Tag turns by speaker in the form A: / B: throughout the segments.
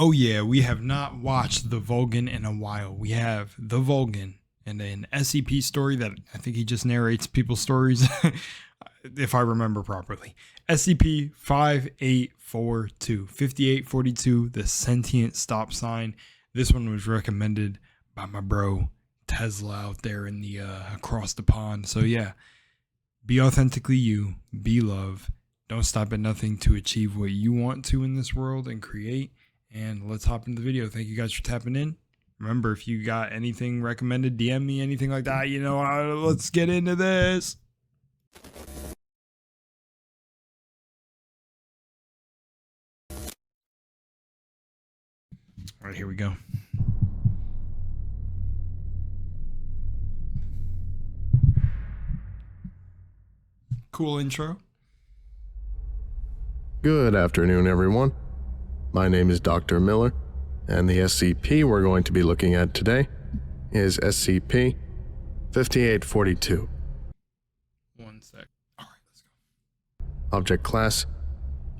A: Oh yeah, we have not watched TheVolgun in a while. We have TheVolgun and an SCP story that I think he just narrates people's stories, if I remember properly. SCP-5842, 5842, the Sentient stop sign. This one was recommended by my bro Tesla out there in the across the pond. So yeah, be authentically you, be love. Don't stop at nothing to achieve what you want to in this world and create. And let's hop into the video. Thank you guys for tapping in. Remember, if you got anything recommended, DM me, anything like that, you know, let's get into this. All right, here we go. Cool intro.
B: Good afternoon, everyone. My name is Dr. Miller, and the SCP we're going to be looking at today is SCP-5842.
A: One sec. All right, let's go.
B: Object Class,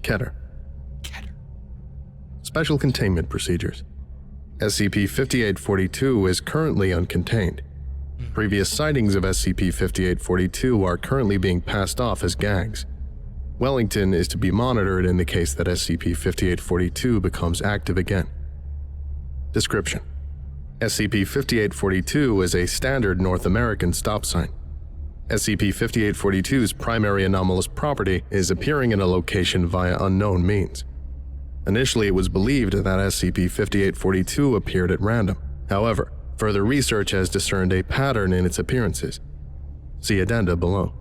B: Keter.
A: Keter.
B: Special Containment Procedures. SCP-5842 is currently uncontained. Previous sightings of SCP-5842 are currently being passed off as gags. Wellington is to be monitored in the case that SCP-5842 becomes active again. Description: SCP-5842 is a standard North American stop sign. SCP-5842's primary anomalous property is appearing in a location via unknown means. Initially, it was believed that SCP-5842 appeared at random. However, further research has discerned a pattern in its appearances. See addenda below.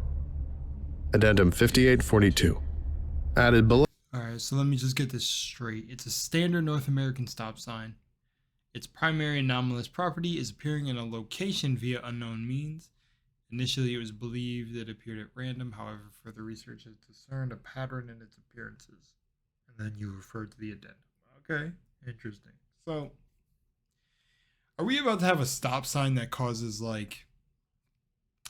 B: Addendum 5842. Added below.
A: Alright, so let me just get this straight. It's a standard North American stop sign. Its primary anomalous property is appearing in a location via unknown means. Initially, it was believed it appeared at random. However, further research has discerned a pattern in its appearances. And then you referred to the addendum. Okay, interesting. So, are we about to have a stop sign that causes, like...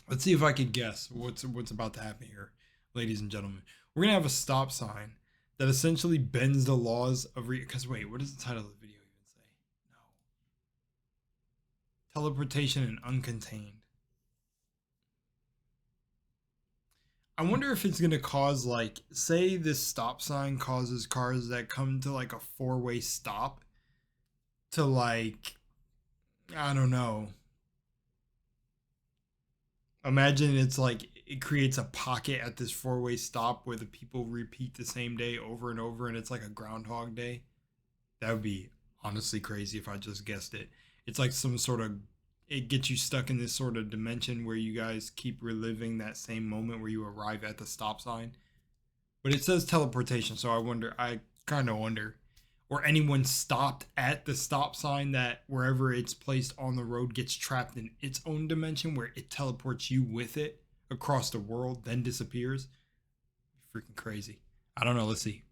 A: Let's see if I can guess what's about to happen here, ladies and gentlemen. We're going to have a stop sign that essentially bends the laws of... Because wait, what does the title of the video even say? No. Teleportation and Uncontained. I wonder if it's going to cause, like... Say this stop sign causes cars that come to, like, a four-way stop to, like... I don't know. Imagine it's like it creates a pocket at this four-way stop where the people repeat the same day over and over, and it's like a Groundhog Day. That would be honestly crazy if I just guessed it. It's like some sort of, it gets you stuck in this sort of dimension where you guys keep reliving that same moment where you arrive at the stop sign. But it says teleportation, so I kind of wonder. Or anyone stopped at the stop sign that wherever it's placed on the road gets trapped in its own dimension where it teleports you with it across the world, then disappears. Freaking crazy. I don't know. Let's see.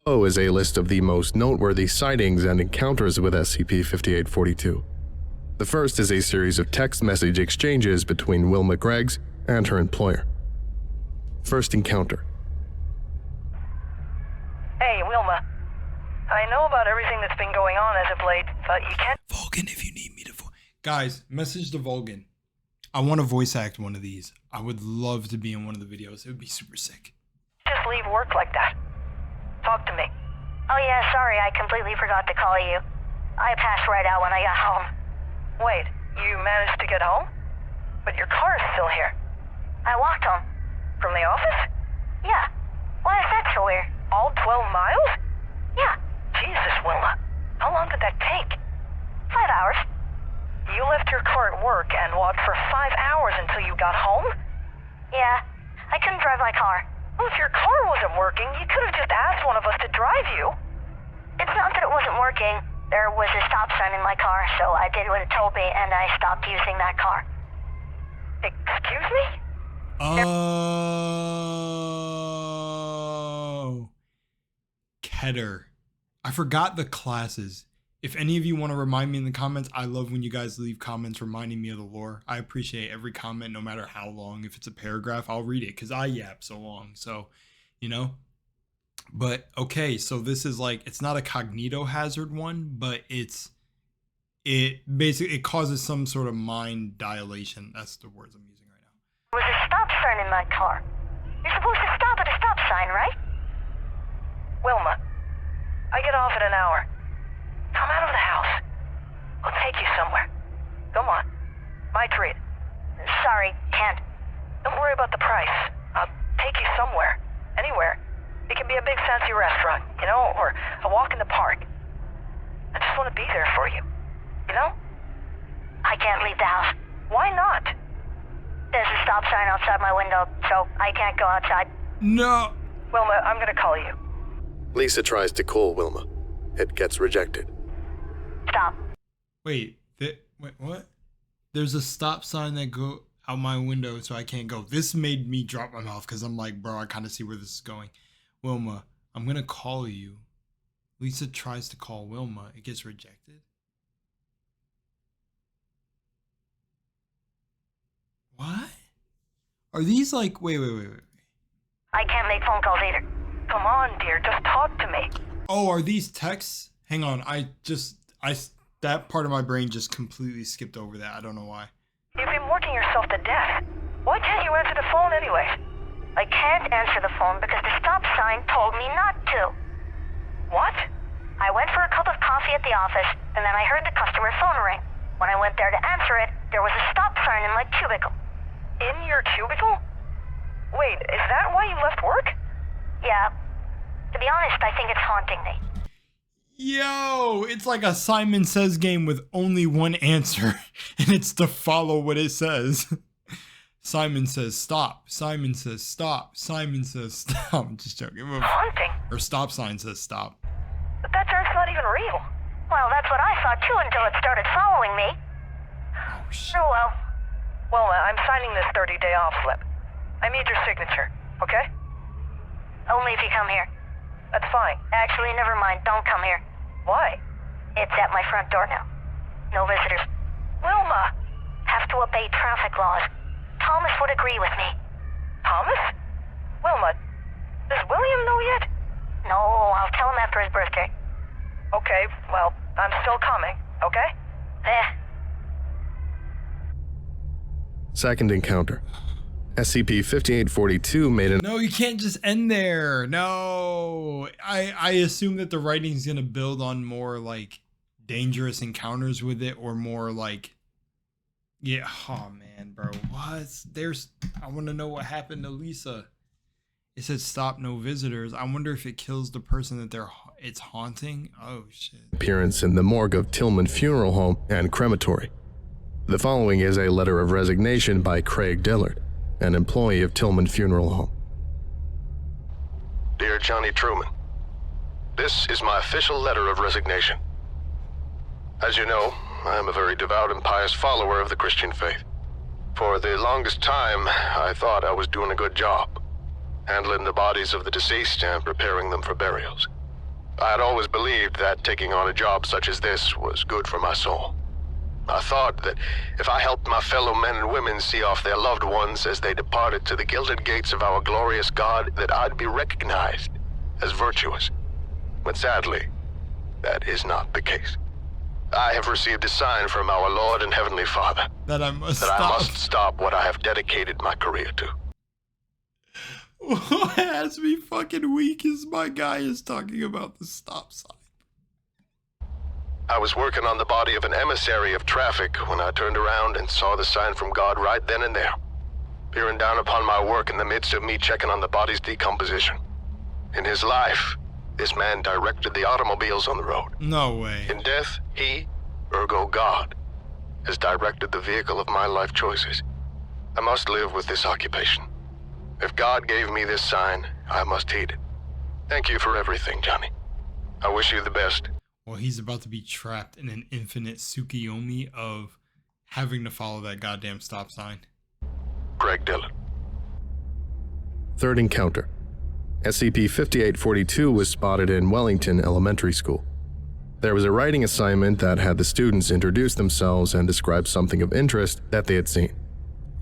B: Below is a list of the most noteworthy sightings and encounters with SCP-5842. The first is a series of text message exchanges between Wilma Greggs and her employer. First encounter.
C: Hey, Wilma. I know about everything that's been going on as of late, but you can't...
A: Volgun, if you need me to... Guys, message to Volgun. I want to voice act one of these. I would love to be in one of the videos. It would be super sick.
C: Just leave work like that. Talk to me.
D: Oh yeah, sorry, I completely forgot to call you. I passed right out when I got home.
C: Wait, you managed to get home? But your car is still here.
D: I walked home.
C: From the office?
D: Yeah. Why is that so weird?
C: All 12 miles?
D: Yeah.
C: Jesus, Wilma. How long did that take?
D: 5 hours.
C: You left your car at work and walked for 5 hours until you got home?
D: Yeah. I couldn't drive my car.
C: Well, if your car wasn't working, you could have just asked one of us to drive you.
D: It's not that it wasn't working. There was a stop sign in my car, so I did what it told me, and I stopped using that car.
C: Excuse me?
A: Oh. Keter. I forgot the classes. If any of you want to remind me in the comments, I love when you guys leave comments reminding me of the lore. I appreciate every comment, no matter how long. If it's a paragraph, I'll read it because I yap so long. So, you know. But okay, so this is like, it's not a cognito hazard one, but it basically, it causes some sort of mind dilation. That's the words I'm using right now.
D: There was a stop sign in my car. You're supposed to stop at a stop sign, right?
C: Wilma, I get off in an hour. Come out of the house. I'll take you somewhere. Come on. My treat.
D: Sorry, can't.
C: Don't worry about the price. I'll take you somewhere. Anywhere. It can be a big fancy restaurant, you know, or a walk in the park. I just want to be there for you. You know?
D: I can't leave the house.
C: Why not?
D: There's a stop sign outside my window, so I can't go outside.
A: No.
C: Wilma, I'm gonna call you.
B: Lisa tries to call Wilma. It gets rejected.
D: Stop.
A: Wait, what? There's a stop sign that go out my window, so I can't go. This made me drop my mouth because I'm like, bro, I kind of see where this is going. Wilma, I'm gonna call you. Lisa tries to call Wilma. It gets rejected. What? Are these like, wait.
D: I can't make phone calls either.
C: Come on, dear, just talk to me.
A: Oh, are these texts? Hang on, that part of my brain just completely skipped over that. I don't know why.
C: You've been working yourself to death. Why can't you answer the phone anyway?
D: I can't answer the phone because the stop sign told me not to.
C: What?
D: I went for a cup of coffee at the office, and then I heard the customer phone ring. When I went there to answer it, there was a stop sign in my cubicle.
C: In your cubicle? Wait, is that why you left work?
D: Yeah. To be honest, I think it's haunting me.
A: Yo, it's like a Simon Says game with only one answer, and it's to follow what it says. Simon says stop. Simon says stop. Simon says stop. I'm just joking.
C: Haunting?
A: Or stop sign says stop.
C: But that turn's not even real.
D: Well, that's what I thought too until it started following me.
A: Oh, shit.
D: Oh well.
C: Wilma, I'm signing this 30-day off slip. I need your signature, okay?
D: Only if you come here.
C: That's fine.
D: Actually, never mind. Don't come here.
C: Why?
D: It's at my front door now. No visitors.
C: Wilma!
D: Have to obey traffic laws. Thomas would agree with me.
C: Thomas? Wilma, does William know yet?
D: No, I'll tell him after his birthday.
C: Okay, well, I'm still coming, okay?
B: Second encounter. SCP-5842 made an...
A: No, you can't just end there. No. I assume that the writing's going to build on more like dangerous encounters with it, or more like, yeah, oh man, bro. What? I want to know what happened to Lisa. It said stop, no visitors. I wonder if it kills the person that it's haunting. Oh shit.
B: appearance in the morgue of Tillman Funeral Home and Crematory. The following is a letter of resignation by Craig Dillard, an employee of Tillman Funeral Home.
E: Dear Johnny Truman, this is my official letter of resignation. As you know, I am a very devout and pious follower of the Christian faith. For the longest time, I thought I was doing a good job, handling the bodies of the deceased and preparing them for burials. I had always believed that taking on a job such as this was good for my soul. I thought that if I helped my fellow men and women see off their loved ones as they departed to the gilded gates of our glorious God, that I'd be recognized as virtuous. But sadly, that is not the case. I have received a sign from our Lord and Heavenly Father
A: That I must
E: I
A: stop.
E: must stop what I have dedicated my career to.
A: What has me fucking weak is my guy is talking about the stop sign.
E: I was working on the body of an emissary of traffic when I turned around and saw the sign from God right then and there, peering down upon my work in the midst of me checking on the body's decomposition. In his life, this man directed the automobiles on the road.
A: No way.
E: In death, he, ergo God, has directed the vehicle of my life choices. I must live with this occupation. If God gave me this sign, I must heed it. Thank you for everything, Johnny. I wish you the best.
A: Well, he's about to be trapped in an infinite Tsukiyomi of having to follow that goddamn stop sign.
E: Craig Dillard.
B: Third encounter. SCP-5842 was spotted in Wellington Elementary School. There was a writing assignment that had the students introduce themselves and describe something of interest that they had seen.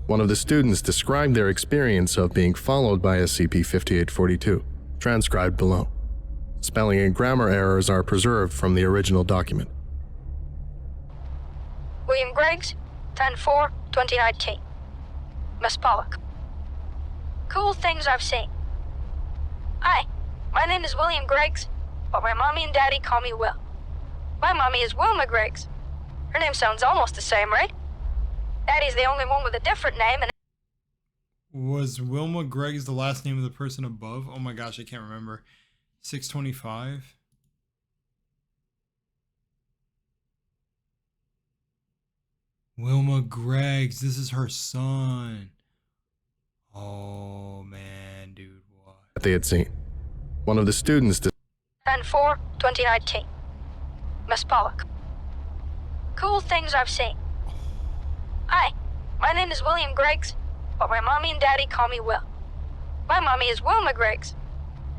B: One of the students described their experience of being followed by SCP-5842, transcribed below. Spelling and grammar errors are preserved from the original document.
F: William Greggs, 10/4/2019. Miss Pollock. Cool things I've seen. Hi, my name is William Greggs, but my mommy and daddy call me Will. My mommy is Wilma Greggs. Her name sounds almost the same, right? Daddy's the only one with a different name, and
A: Was Wilma Greggs the last name of the person above? Oh my gosh, I can't remember. 625. Wilma Greggs, this is her son. Oh man, dude, what?
B: They had seen. One of the students
F: 10/4/2019. Miss Pollock. Cool things I've seen. Hi, my name is William Greggs, but my mommy and daddy call me Will. My mommy is Wilma Greggs.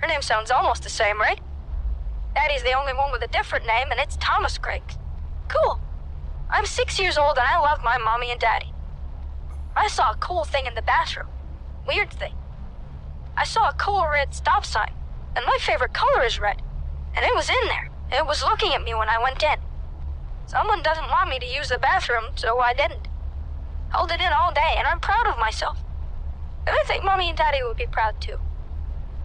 F: Her name sounds almost the same, right? Daddy's the only one with a different name, and it's Thomas Greggs. Cool. I'm 6 years old and I love my mommy and daddy. I saw a cool thing in the bathroom. Weird thing. I saw a cool red stop sign, and my favorite color is red. And it was in there. It was looking at me when I went in. Someone doesn't want me to use the bathroom, so I didn't. Held it in all day, and I'm proud of myself. And I think mommy and daddy would be proud too.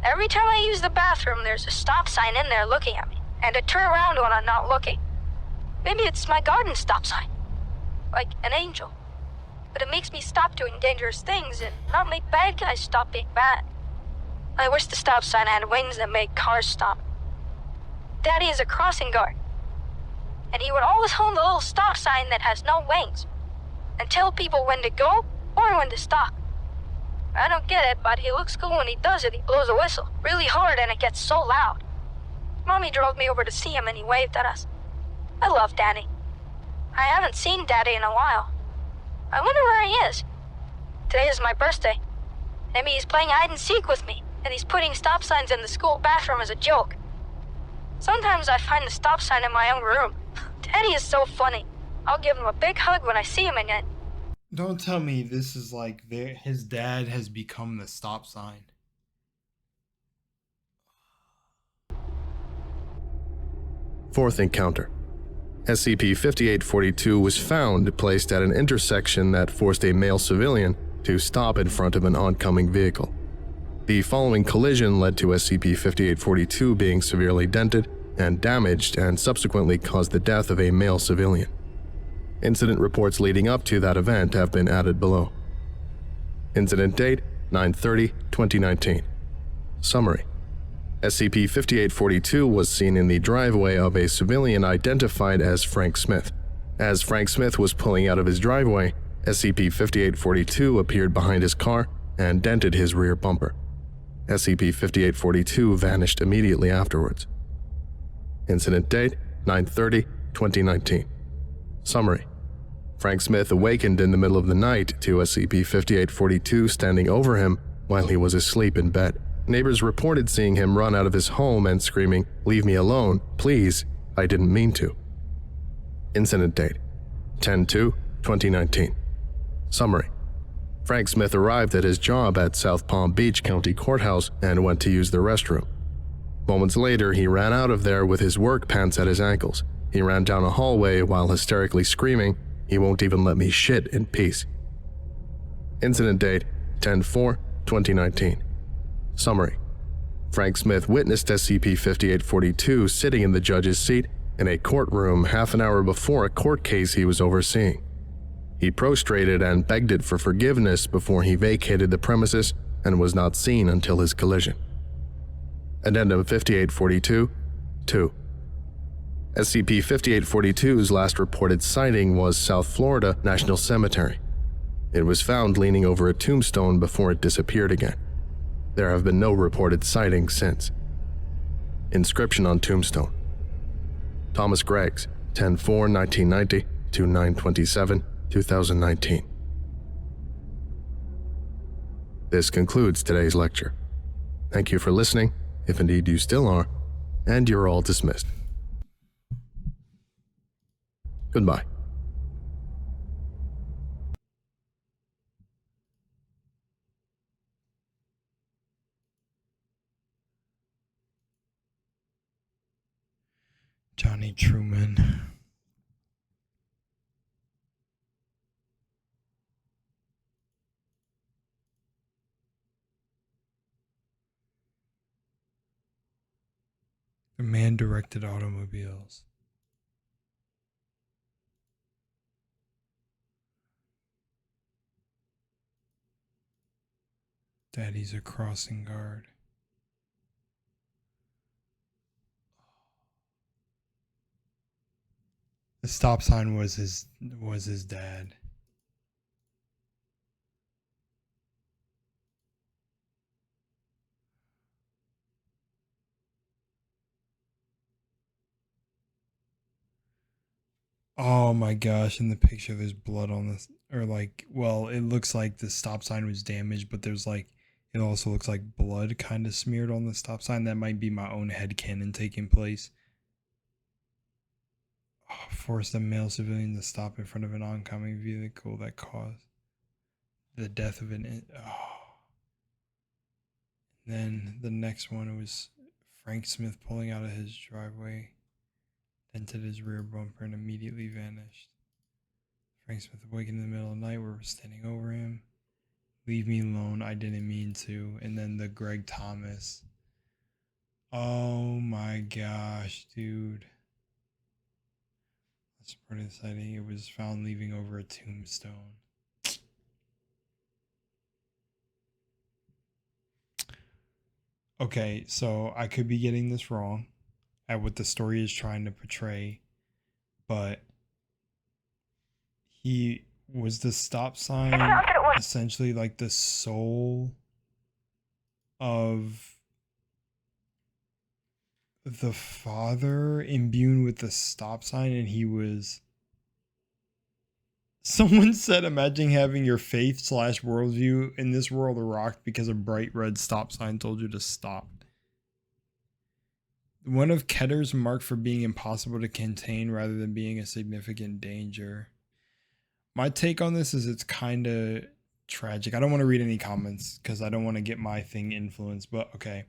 F: Every time I use the bathroom, there's a stop sign in there looking at me, and I turn around when I'm not looking. Maybe it's my garden stop sign. Like an angel. But it makes me stop doing dangerous things and not make bad guys stop being bad. I wish the stop sign had wings that make cars stop. Daddy is a crossing guard. And he would always hold the little stop sign that has no wings and tell people when to go or when to stop. I don't get it, but he looks cool when he does it. He blows a whistle really hard and it gets so loud. Mommy drove me over to see him and he waved at us. I love Daddy. I haven't seen Daddy in a while. I wonder where he is. Today is my birthday. Maybe he's playing hide and seek with me, and he's putting stop signs in the school bathroom as a joke. Sometimes I find the stop sign in my own room. Daddy is so funny. I'll give him a big hug when I see him again.
A: Don't tell me this is like his dad has become the stop sign.
B: Fourth encounter. SCP-5842 was found placed at an intersection that forced a male civilian to stop in front of an oncoming vehicle. The following collision led to SCP-5842 being severely dented and damaged and subsequently caused the death of a male civilian. Incident reports leading up to that event have been added below. Incident date 9/30/2019. Summary. SCP-5842 was seen in the driveway of a civilian identified as Frank Smith. As Frank Smith was pulling out of his driveway, SCP-5842 appeared behind his car and dented his rear bumper. SCP-5842 vanished immediately afterwards. Incident date 9/30/2019. Summary. Frank Smith awakened in the middle of the night to SCP-5842 standing over him while he was asleep in bed. Neighbors reported seeing him run out of his home and screaming, "Leave me alone, please, I didn't mean to." Incident date 10/2/2019. Summary. Frank Smith arrived at his job at South Palm Beach County Courthouse and went to use the restroom. Moments later, he ran out of there with his work pants at his ankles. He ran down a hallway while hysterically screaming, "He won't even let me shit in peace." Incident date 10/4/2019. Summary. Frank Smith witnessed SCP-5842 sitting in the judge's seat in a courtroom half an hour before a court case he was overseeing. He prostrated and begged it for forgiveness before he vacated the premises and was not seen until his collision. Addendum 5842-2. SCP-5842's last reported sighting was South Florida National Cemetery. It was found leaning over a tombstone before it disappeared again. There have been no reported sightings since. Inscription on tombstone. Thomas Greggs, 10/4/1990 to 9/27/2019. This concludes today's lecture. Thank you for listening, if indeed you still are, and you're all dismissed. Goodbye.
A: Command-directed automobiles. Daddy's a crossing guard. The stop sign was his dad. Oh my gosh, in the picture there's blood on this, or like, well, it looks like the stop sign was damaged, but there's like, it also looks like blood kind of smeared on the stop sign. That might be my own headcanon taking place. Oh, forced a male civilian to stop in front of an oncoming vehicle that caused the death of an... Then the next one was Frank Smith pulling out of his driveway, dented his rear bumper, and immediately vanished. Frank Smith awakened in the middle of the night. We were standing over him. Leave me alone. I didn't mean to. And then the Greg Thomas. Oh my gosh, dude. That's part of the sighting. It was found leaving over a tombstone. Okay, so I could be getting this wrong at what the story is trying to portray, but he was the stop sign essentially like the soul of the father imbued with the stop sign, and he was... Someone said, imagine having your faith / worldview in this world rocked because a bright red stop sign told you to stop. One of Keter's marked for being impossible to contain rather than being a significant danger. My take on this is it's kind of tragic. I don't want to read any comments because I don't want to get my thing influenced, but okay.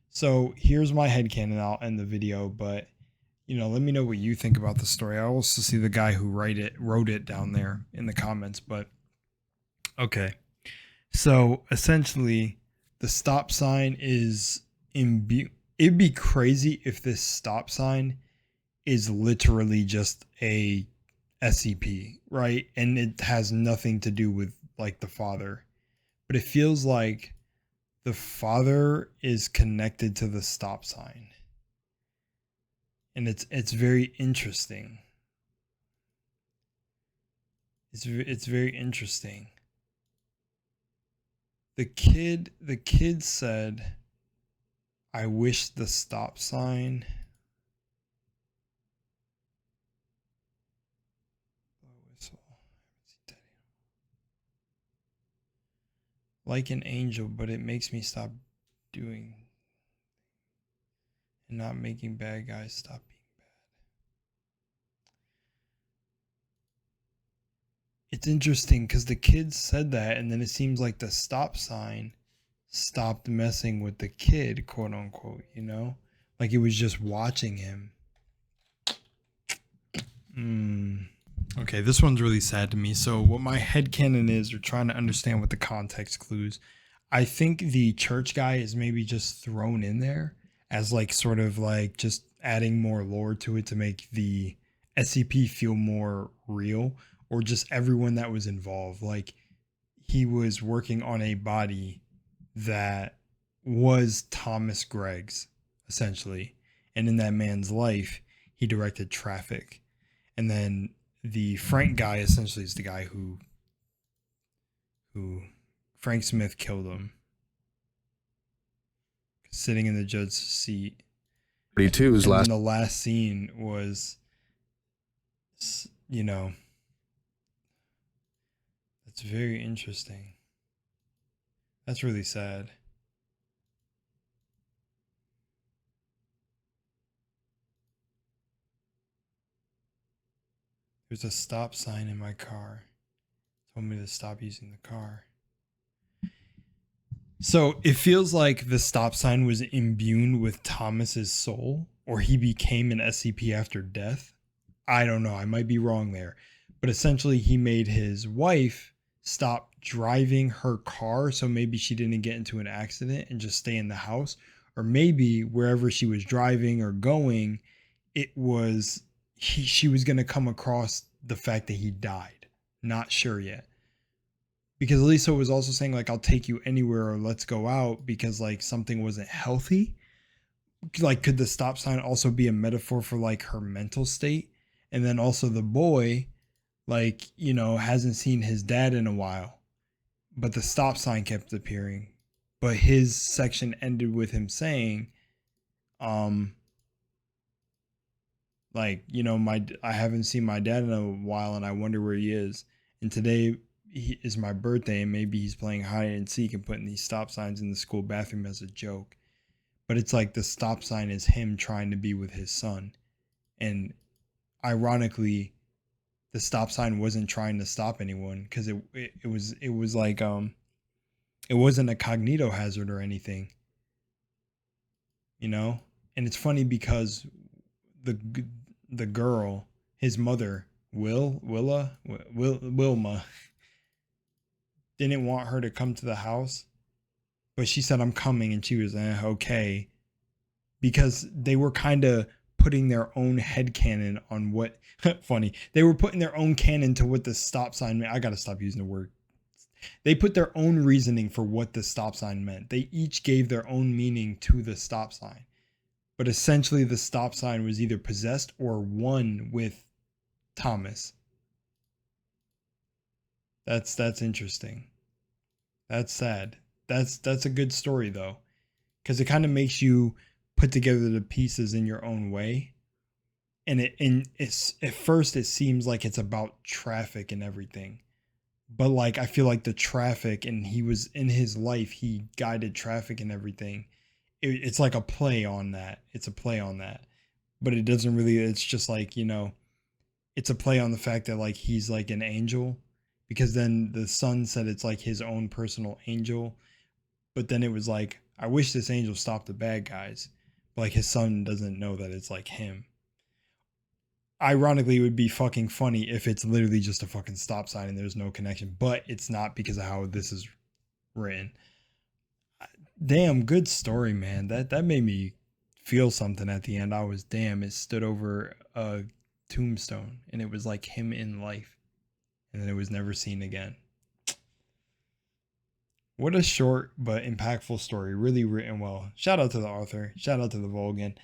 A: So here's my headcanon. I'll end the video, but you know, let me know what you think about the story. I also see the guy who wrote it down there in the comments, but okay. So essentially the stop sign is it'd be crazy if this stop sign is literally just a SCP, right? And it has nothing to do with like the father, but it feels like the father is connected to the stop sign. And it's very interesting. It's very interesting. The kid said, I wish the stop sign like an angel, but it makes me stop doing and not making bad guys stop being bad. It's interesting because the kid said that, and then it seems like the stop sign stopped messing with the kid, quote unquote, you know? Like it was just watching him. Okay, this one's really sad to me. So what my headcanon is, we're trying to understand what the context clues. I think the church guy is maybe just thrown in there as like sort of like just adding more lore to it to make the SCP feel more real, or just everyone that was involved. Like he was working on a body that was Thomas Gregg's essentially, and in that man's life he directed traffic. And then the Frank guy essentially is the guy who Frank Smith killed him, sitting in the judge's seat.
B: 42's last.
A: And the last scene was, you know, that's very interesting. That's really sad. There's a stop sign in my car. Told me to stop using the car. So it feels like the stop sign was imbued with Thomas's soul, or he became an SCP after death. I don't know. I might be wrong there. But essentially he made his wife stop driving her car so maybe she didn't get into an accident and just stay in the house. or maybe wherever she was driving or going, it was she was going to come across the fact that he died. Not sure yet. Because Lisa was also saying like, I'll take you anywhere or let's go out because like something wasn't healthy. Like, could the stop sign also be a metaphor for like her mental state? And then also the boy, like, you know, hasn't seen his dad in a while, but the stop sign kept appearing. But his section ended with him saying, like, you know, I haven't seen my dad in a while and I wonder where he is. And today is my birthday and maybe he's playing hide and seek and putting these stop signs in the school bathroom as a joke. But it's like the stop sign is him trying to be with his son. And ironically, the stop sign wasn't trying to stop anyone because it was like it wasn't a cognito hazard or anything, you know. And it's funny because the girl, his mother, Wilma, didn't want her to come to the house, but she said, I'm coming, and she was okay, because they were kind of putting their own headcanon on what funny. They were putting their own canon to what the stop sign meant. I gotta stop using the word. They put their own reasoning for what the stop sign meant. They each gave their own meaning to the stop sign. But essentially the stop sign was either possessed or one with Thomas. That's interesting. That's sad. That's a good story though, because it kind of makes you put together the pieces in your own way. And it's at first it seems like it's about traffic and everything, but like I feel like the traffic, and he was in his life, he guided traffic and everything. It's like a play on that. It's a play on that, but it doesn't really. It's just like, you know, it's a play on the fact that like he's like an angel, because then the son said it's like his own personal angel, but then it was like, I wish this angel stopped the bad guys, but like his son doesn't know that it's like him. Ironically, it would be fucking funny if it's literally just a fucking stop sign and there's no connection, but it's not because of how this is written. Damn, good story, man. That made me feel something at the end. I was, damn, it stood over a tombstone and it was like him in life, and then it was never seen again. What a short but impactful story. Really written well. Shout out to the author. Shout out to TheVolgun.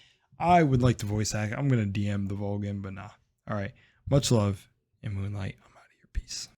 A: I would like to voice act. I'm going to DM TheVolgun, but nah. All right. Much love and Moonlight. I'm out of here. Peace.